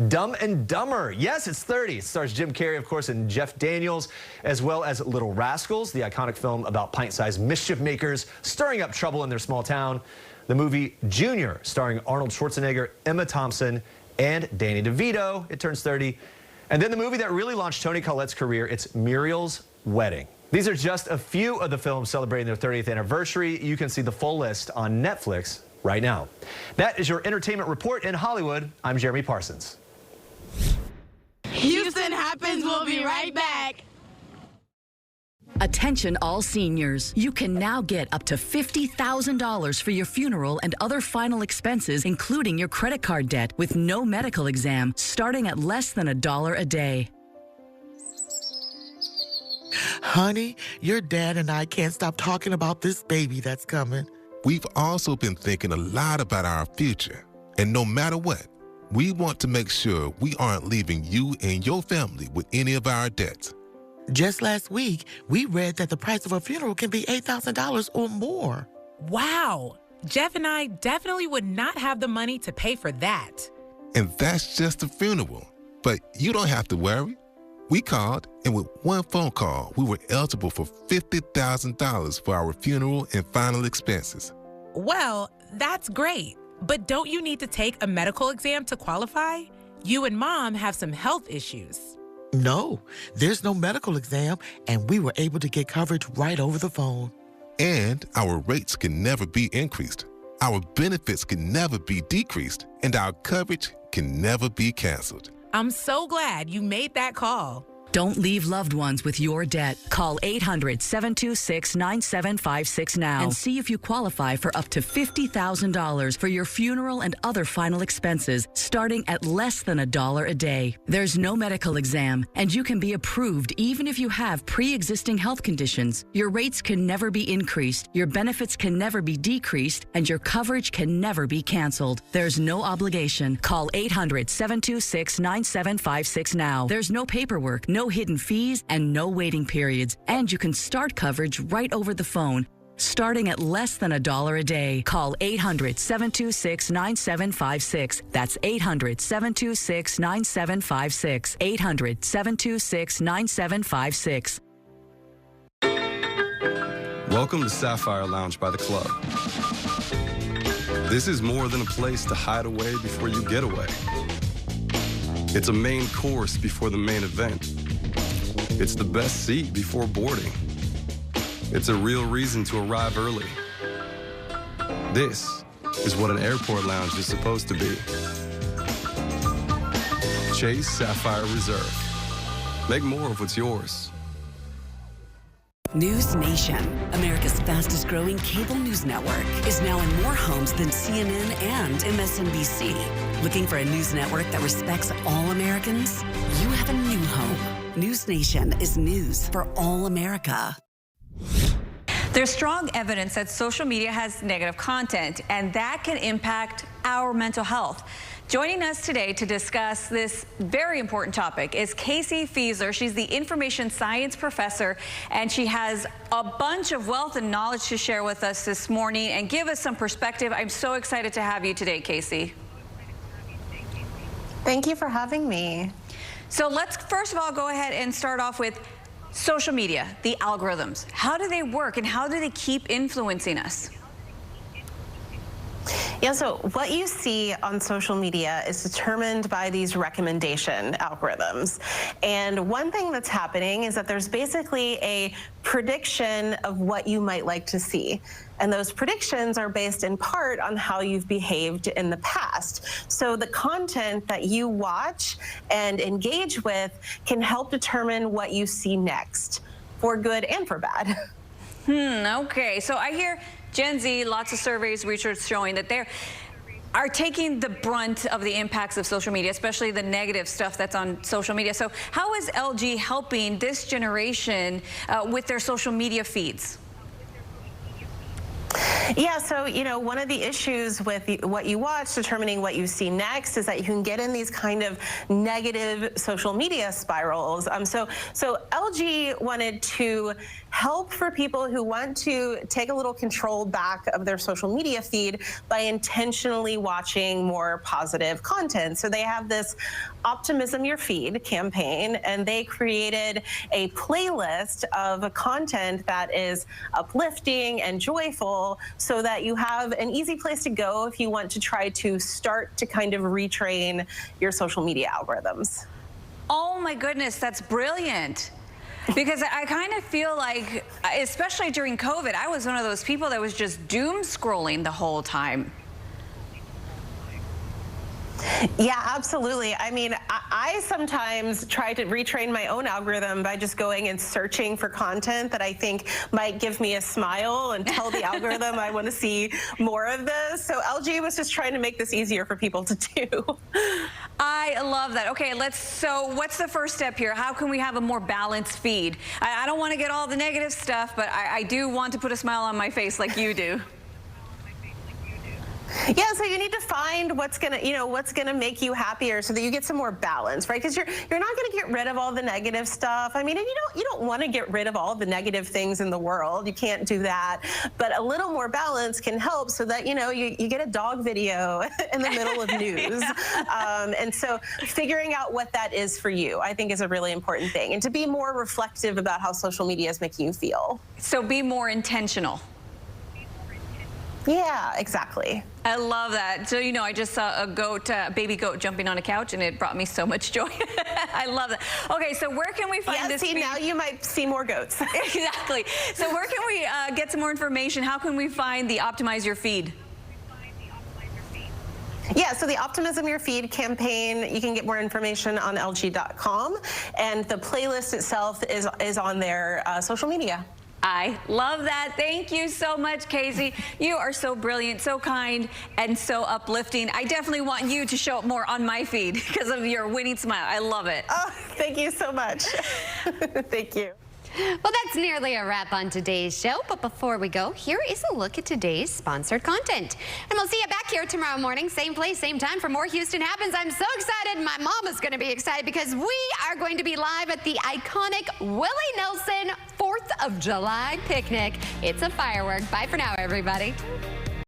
Dumb and Dumber. Yes, it's 30. It stars Jim Carrey, of course, and Jeff Daniels, as well as Little Rascals, the iconic film about pint-sized mischief makers stirring up trouble in their small town. The movie Junior, starring Arnold Schwarzenegger, Emma Thompson, and Danny DeVito. It turns 30. And then the movie that really launched Toni Collette's career, it's Muriel's Wedding. These are just a few of the films celebrating their 30th anniversary. You can see the full list on Netflix right now. That is your entertainment report in Hollywood. I'm Jeremy Parsons. Houston Happens. We'll be right back. Attention all seniors. You can now get up to $50,000 for your funeral and other final expenses, including your credit card debt, with no medical exam, starting at less than $1 a day. Honey, your dad and I can't stop talking about this baby that's coming. We've also been thinking a lot about our future. And no matter what, we want to make sure we aren't leaving you and your family with any of our debts. Just last week, we read that the price of a funeral can be $8,000 or more. Wow. Jeff and I definitely would not have the money to pay for that. And that's just a funeral. But you don't have to worry. We called, and with one phone call, we were eligible for $50,000 for our funeral and final expenses. Well, that's great. But don't you need to take a medical exam to qualify? You and Mom have some health issues. No, there's no medical exam, and we were able to get coverage right over the phone. And our rates can never be increased. Our benefits can never be decreased, and our coverage can never be canceled. I'm so glad you made that call. Don't leave loved ones with your debt. Call 800-726-9756 now and see if you qualify for up to $50,000 for your funeral and other final expenses, starting at less than $1 a day. There's no medical exam, and you can be approved even if you have pre-existing health conditions. Your rates can never be increased, your benefits can never be decreased, and your coverage can never be canceled. There's no obligation. Call 800-726-9756 now. There's no paperwork, no hidden fees, and no waiting periods. And you can start coverage right over the phone, starting at less than $1 a day. Call 800-726-9756. That's 800-726-9756. 800-726-9756. Welcome to Sapphire Lounge by the Club. This is more than a place to hide away before you get away. It's a main course before the main event. It's the best seat before boarding. It's a real reason to arrive early. This is what an airport lounge is supposed to be. Chase Sapphire Reserve. Make more of what's yours. News Nation, America's fastest growing cable news network, is now in more homes than CNN and MSNBC. Looking for a news network that respects all Americans? You have a new home. News Nation is news for all America. There's strong evidence that social media has negative content, and that can impact our mental health. Joining us today to discuss this very important topic is Casey Fiesler. She's the information science professor, and she has a bunch of wealth and knowledge to share with us this morning and give us some perspective. I'm so excited to have you today, Casey. Thank you for having me. So let's first of all go ahead and start off with social media, the algorithms. How do they work and how do they keep influencing us? Yeah, so what you see on social media is determined by these recommendation algorithms. And one thing that's happening is that there's basically a prediction of what you might like to see. And those predictions are based in part on how you've behaved in the past. So the content that you watch and engage with can help determine what you see next, for good and for bad. Okay, so I hear Gen Z, lots of surveys, research showing that they are taking the brunt of the impacts of social media, especially the negative stuff that's on social media. So how is LG helping this generation with their social media feeds? Yeah, so, you know, one of the issues with what you watch, determining what you see next, is that you can get in these kind of negative social media spirals. So LG wanted to help for people who want to take a little control back of their social media feed by intentionally watching more positive content. So they have this Optimism Your Feed campaign, and they created a playlist of content that is uplifting and joyful, so that you have an easy place to go if you want to try to start to kind of retrain your social media algorithms. Oh my goodness, that's brilliant. Because I kind of feel like, especially during COVID, I was one of those people that was just doom scrolling the whole time. Yeah, absolutely. I mean, I sometimes try to retrain my own algorithm by just going and searching for content that I think might give me a smile and tell the algorithm I want to see more of this. So LG was just trying to make this easier for people to do. I love that. Okay, so what's the first step here? How can we have a more balanced feed? I don't want to get all the negative stuff, but I do want to put a smile on my face like you do. Yeah, so you need to find what's gonna make you happier, so that you get some more balance, right? Because you're not gonna get rid of all the negative stuff. I mean, and you don't want to get rid of all the negative things in the world. You can't do that. But a little more balance can help, so that you get a dog video in the middle of news. And so figuring out what that is for you, I think, is a really important thing, and to be more reflective about how social media is making you feel. So be more intentional. Yeah, exactly. I love that. So, I just saw a baby goat jumping on a couch, and it brought me so much joy. I love that. Okay, so where can we find this? See, now you might see more goats. Exactly. So where can we get some more information? How can we find the Optimize Your Feed? Yeah, so the Optimism Your Feed campaign, you can get more information on LG.com, and the playlist itself is on their social media. I love that. Thank you so much, Casey. You are so brilliant, so kind, and so uplifting. I definitely want you to show up more on my feed because of your winning smile. I love it. Oh, thank you so much. Thank you. Well, that's nearly a wrap on today's show. But before we go, here is a look at today's sponsored content. And we'll see you back here tomorrow morning, same place, same time, for more Houston Happens. I'm so excited. My mom is going to be excited because we are going to be live at the iconic Willie Nelson 4th of July picnic. It's a firework. Bye for now, everybody.